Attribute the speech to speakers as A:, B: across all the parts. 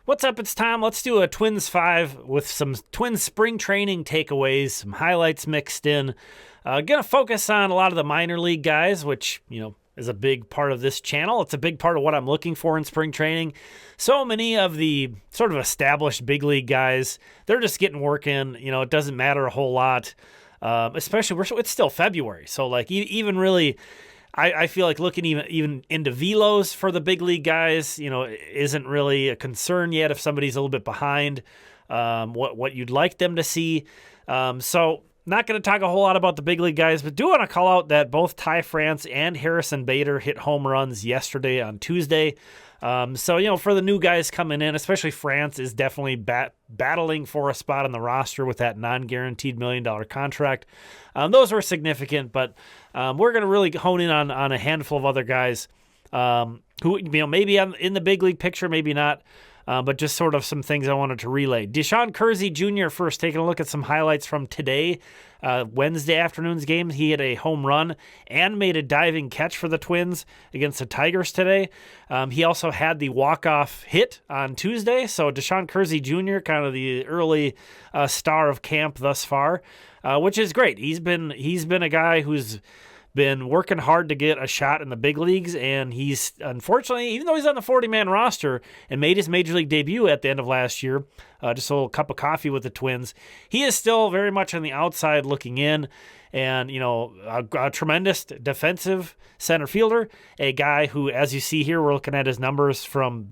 A: What's up? It's Tom. Let's do a Twins 5 with some Twins spring training takeaways, some highlights mixed in. Going to focus on a lot of the minor league guys, which, is a big part of this channel. It's a big part of what I'm looking for in spring training. So many of the sort of established big league guys, they're just getting work in. It doesn't matter a whole lot, especially it's still February. So, even really, I feel like looking even into velos for the big league guys, isn't really a concern yet if somebody's a little bit behind what you'd like them to see. So not going to talk a whole lot about the big league guys, but do want to call out that both Ty France and Harrison Bader hit home runs yesterday on Tuesday. So, for the new guys coming in, especially France is definitely battling for a spot on the roster with that non-guaranteed $1 million contract. Those were significant, but we're going to really hone in on a handful of other guys who, maybe in the big league picture, maybe not, but just sort of some things I wanted to relay. DaShawn Keirsey Jr. first, taking a look at some highlights from today. Wednesday afternoon's game, he hit a home run and made a diving catch for the Twins against the Tigers today. He also had the walk-off hit on Tuesday, so DaShawn Keirsey Jr., kind of the early star of camp thus far, which is great. He's been a guy who's been working hard to get a shot in the big leagues, and he's, unfortunately, even though he's on the 40-man roster and made his major league debut at the end of last year, just a little cup of coffee with the Twins, he is still very much on the outside looking in, and, a tremendous defensive center fielder, a guy who, as you see here, we're looking at his numbers from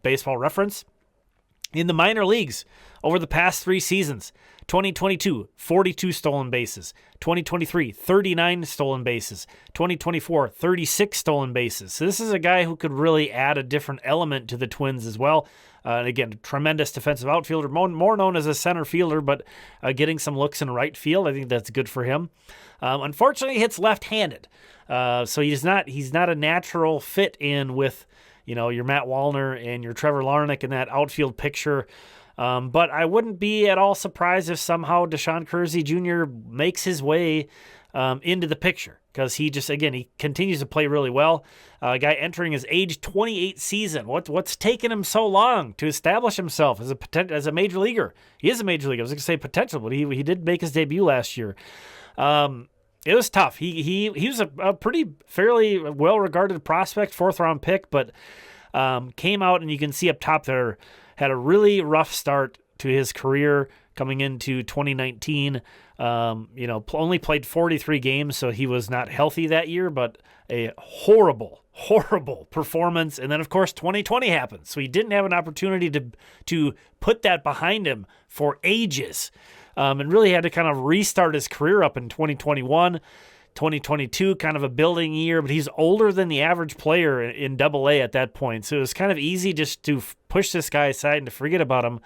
A: Baseball Reference. In the minor leagues, over the past 3 seasons, 2022, 42 stolen bases. 2023, 39 stolen bases. 2024, 36 stolen bases. So this is a guy who could really add a different element to the Twins as well. And again, tremendous defensive outfielder, more known as a center fielder, but getting some looks in right field. I think that's good for him. Unfortunately, he hits left-handed. So he's not a natural fit in with your Matt Wallner and your Trevor Larnach in that outfield picture. But I wouldn't be at all surprised if somehow DaShawn Keirsey Jr. makes his way into the picture, because he continues to play really well. A guy entering his age 28 season. What's taken him so long to establish himself as a major leaguer? He is a major leaguer. I was going to say potential, but he did make his debut last year. It was tough. He was a pretty fairly well-regarded prospect, 4th-round pick, but came out, and you can see up top there, had a really rough start to his career coming into 2019. Only played 43 games, so he was not healthy that year, but a horrible performance. And then, of course, 2020 happened, so he didn't have an opportunity to put that behind him for ages. And really had to kind of restart his career up in 2021, 2022, kind of a building year, but he's older than the average player in Double-A at that point. So it was kind of easy just to push this guy aside and to forget about him.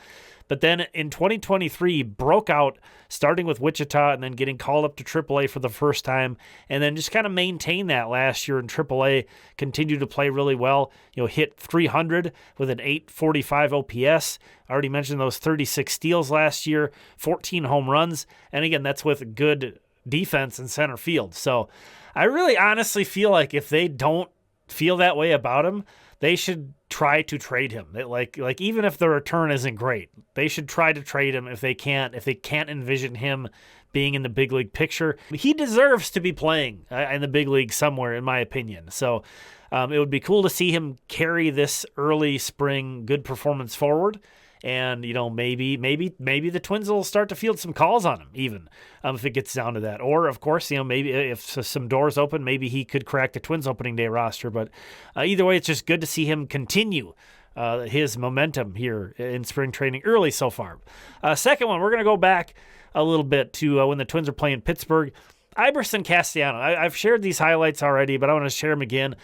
A: But then in 2023, he broke out, starting with Wichita and then getting called up to Triple-A for the first time, and then just kind of maintained that last year in Triple-A, continued to play really well, hit 300 with an 845 OPS. I already mentioned those 36 steals last year, 14 home runs, and again, that's with good defense in center field. So I really honestly feel like if they don't feel that way about him, they should try to trade him. Even if the return isn't great, they should try to trade him if they can't envision him being in the big league picture. He deserves to be playing in the big league somewhere, in my opinion. So it would be cool to see him carry this early spring good performance forward. And, maybe the Twins will start to field some calls on him, even if it gets down to that. Or, of course, maybe if some doors open, maybe he could crack the Twins opening day roster. But either way, it's just good to see him continue his momentum here in spring training early so far. Second one, we're going to go back a little bit to when the Twins are playing Pittsburgh. Eiberson Castellano. I've shared these highlights already, but I want to share them again.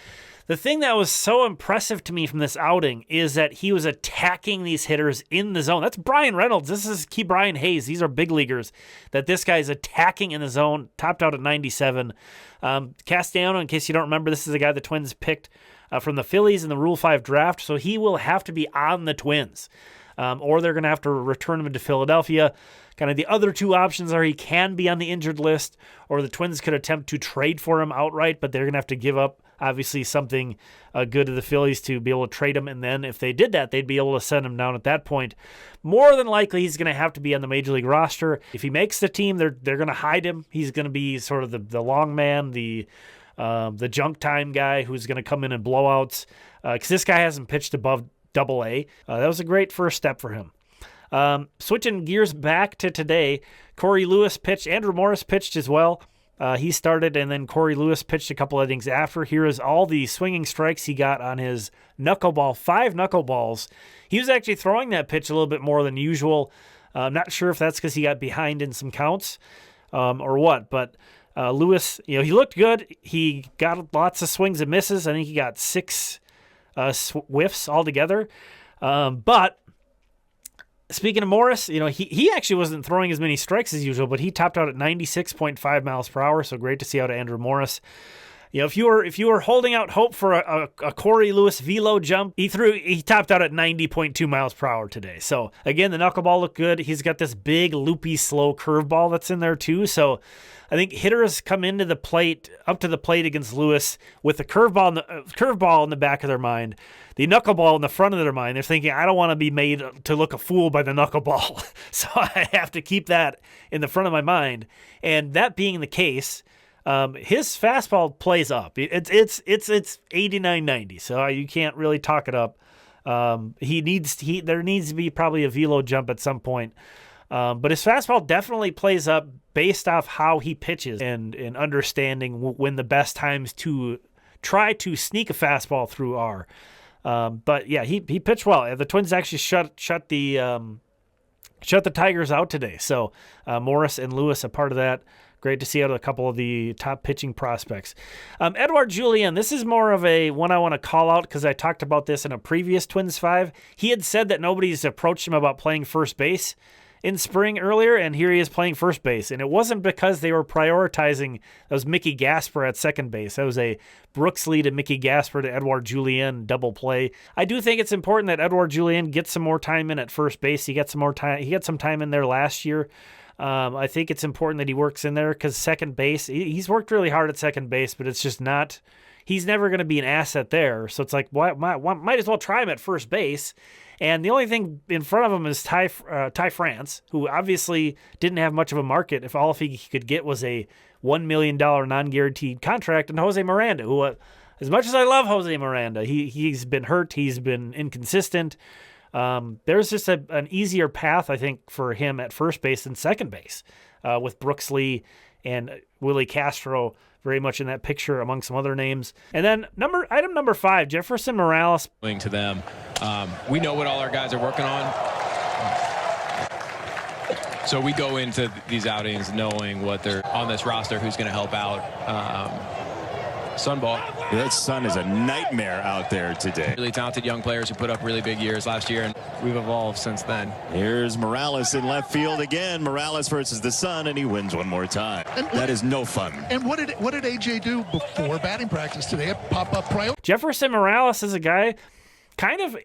A: The thing that was so impressive to me from this outing is that he was attacking these hitters in the zone. That's Brian Reynolds. This is Key Brian Hayes. These are big leaguers that this guy's attacking in the zone, topped out at 97. Castellano, in case you don't remember, this is a guy the Twins picked from the Phillies in the Rule 5 draft, so he will have to be on the Twins. or they're going to have to return him to Philadelphia. Kind of the other two options are he can be on the injured list, or the Twins could attempt to trade for him outright, but they're going to have to give up, obviously, something good to the Phillies to be able to trade him. And then if they did that, they'd be able to send him down at that point. More than likely, he's going to have to be on the Major League roster. If he makes the team, they're going to hide him. He's going to be sort of the long man, the junk time guy who's going to come in and blowouts, because this guy hasn't pitched above Double-A. That was a great first step for him. Switching gears back to today, Cory Lewis pitched. Andrew Morris pitched as well. He started, and then Cory Lewis pitched a couple innings after. Here is all the swinging strikes he got on his knuckleball, 5 knuckleballs. He was actually throwing that pitch a little bit more than usual. I'm not sure if that's because he got behind in some counts or what, but Lewis, he looked good. He got lots of swings and misses. I think he got 6 whiffs altogether. But speaking of Morris, he actually wasn't throwing as many strikes as usual, but he topped out at 96.5 miles per hour. So great to see out of Andrew Morris. If you were holding out hope for a Cory Lewis velo jump, he topped out at 90.2 miles per hour today. So again, the knuckleball looked good. He's got this big, loopy, slow curveball that's in there too. So I think hitters come up to the plate against Lewis with the curveball in the back of their mind, the knuckleball in the front of their mind. They're thinking, I don't want to be made to look a fool by the knuckleball, so I have to keep that in the front of my mind. And that being the case, his fastball plays up. It's 89-90, so you can't really talk it up. There needs to be probably a velo jump at some point. But his fastball definitely plays up based off how he pitches and understanding when the best times to try to sneak a fastball through are. But yeah, he pitched well. The Twins actually shut the Tigers out today. So Morris and Lewis a part of that. Great to see out a couple of the top pitching prospects. Edouard Julien, this is more of a one I want to call out because I talked about this in a previous Twins 5. He had said that nobody's approached him about playing first base in spring earlier, and here he is playing first base. And it wasn't because they were prioritizing, that was Mickey Gasper at second base. That was a Brooksley to Mickey Gasper to Edouard Julien double play. I do think it's important that Edouard Julien gets some more time in at first base. He got some more time. He got some time in there last year. I think it's important that he works in there because second base, he's worked really hard at second base, but it's just not, he's never going to be an asset there. So it's like, might as well try him at first base. And the only thing in front of him is Ty France, who obviously didn't have much of a market if all he could get was a $1 million non-guaranteed contract, and Jose Miranda, who, as much as I love Jose Miranda, he's been hurt, he's been inconsistent. There's just an easier path, I think, for him at first base than second base, with Brooksley and Willie Castro very much in that picture among some other names. And then item number 5, Jeferson Morales.
B: To them, we know what all our guys are working on. So we go into these outings knowing what they're on this roster, who's going to help out. Sunball.
C: That sun is a nightmare out there today.
B: Really talented young players who put up really big years last year, and we've evolved since then.
C: Here's Morales in left field again. Morales versus the sun, and he wins one more time. That is no fun.
D: And what did AJ do before batting practice today? A pop-up priority.
A: Jefferson Morales is a guy, kind of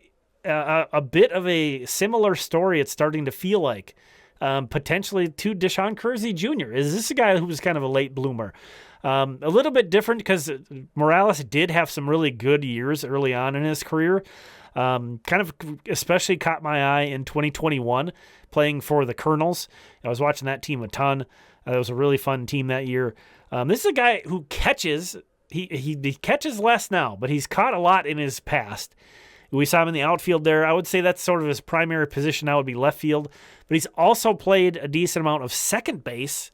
A: a bit of a similar story. It's starting to feel like potentially to DaShawn Keirsey Jr. Is this a guy who was kind of a late bloomer? A little bit different because Morales did have some really good years early on in his career. Kind of especially caught my eye in 2021 playing for the Colonels. I was watching that team a ton. It was a really fun team that year. This is a guy who catches. He catches less now, but he's caught a lot in his past. We saw him in the outfield there. I would say that's sort of his primary position now would be left field, but he's also played a decent amount of second base.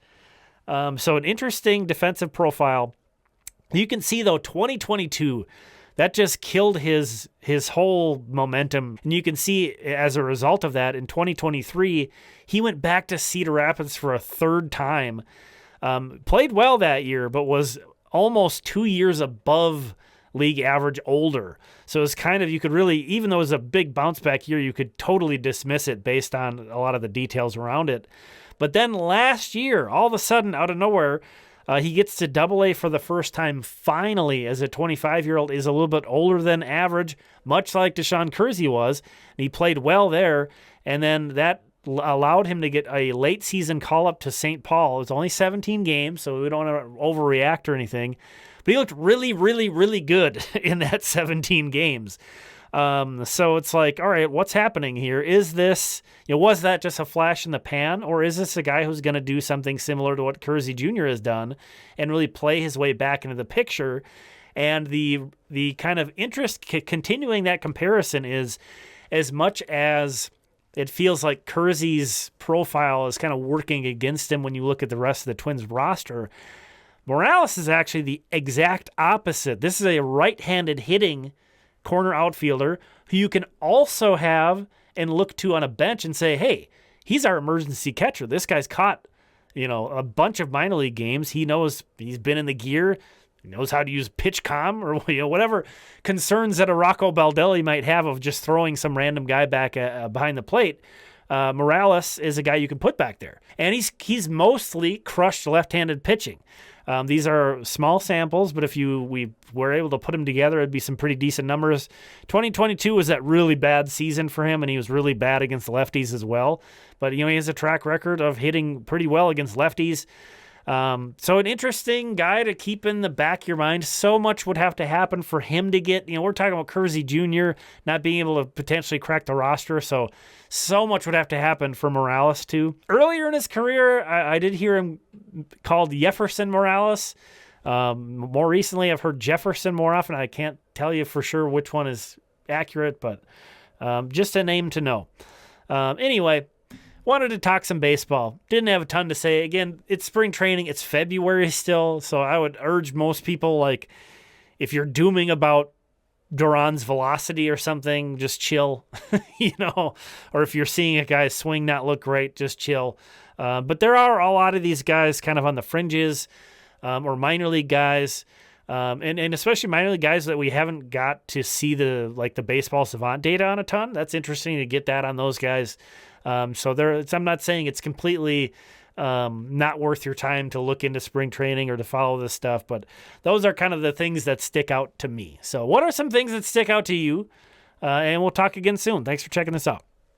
A: So an interesting defensive profile. You can see, though, 2022, that just killed his whole momentum. And you can see, as a result of that, in 2023, he went back to Cedar Rapids for a third time. Played well that year, but was almost 2 years above league average older. So it's kind of, you could really, even though it was a big bounce back year, you could totally dismiss it based on a lot of the details around it. But then last year, all of a sudden, out of nowhere, He gets to Double-A for the first time finally as a 25-year-old, is a little bit older than average, much like DaShawn Keirsey was. And he played well there, and then that allowed him to get a late season call-up to St. Paul. It was only 17 games, so we don't want to overreact or anything. But he looked really, really, really good in that 17 games. So it's like, all right, what's happening here? Is this, was that just a flash in the pan, or is this a guy who's going to do something similar to what Keirsey Jr. has done and really play his way back into the picture? And the kind of interest continuing that comparison is, as much as it feels like Keirsey's profile is kind of working against him when you look at the rest of the Twins roster, Morales is actually the exact opposite. This is a right-handed hitting corner outfielder who you can also have and look to on a bench and say, hey, he's our emergency catcher. This guy's caught, a bunch of minor league games. He knows, he's been in the gear. He knows how to use pitch comm or whatever concerns that a Rocco Baldelli might have of just throwing some random guy back behind the plate. Morales is a guy you can put back there. And he's mostly crushed left-handed pitching. These are small samples, but if we were able to put them together, it'd be some pretty decent numbers. 2022 was that really bad season for him, and he was really bad against lefties as well. But, he has a track record of hitting pretty well against lefties. So an interesting guy to keep in the back of your mind. So much would have to happen for him to get, we're talking about Keirsey Jr. not being able to potentially crack the roster. So much would have to happen for Morales too. Earlier in his career, I did hear him called Jeferson Morales. More recently, I've heard Jeferson more often. I can't tell you for sure which one is accurate, but just a name to know. Anyway, wanted to talk some baseball. Didn't have a ton to say. Again, it's spring training. It's February still, so I would urge most people, like, if you're dooming about Duran's velocity or something, just chill, or if you're seeing a guy's swing not look great, just chill. But there are a lot of these guys kind of on the fringes or minor league guys, and especially minor league guys that we haven't got to see the baseball savant data on a ton. That's interesting to get that on those guys. So I'm not saying it's completely not worth your time to look into spring training or to follow this stuff, but those are kind of the things that stick out to me. So what are some things that stick out to you? And we'll talk again soon. Thanks for checking this out.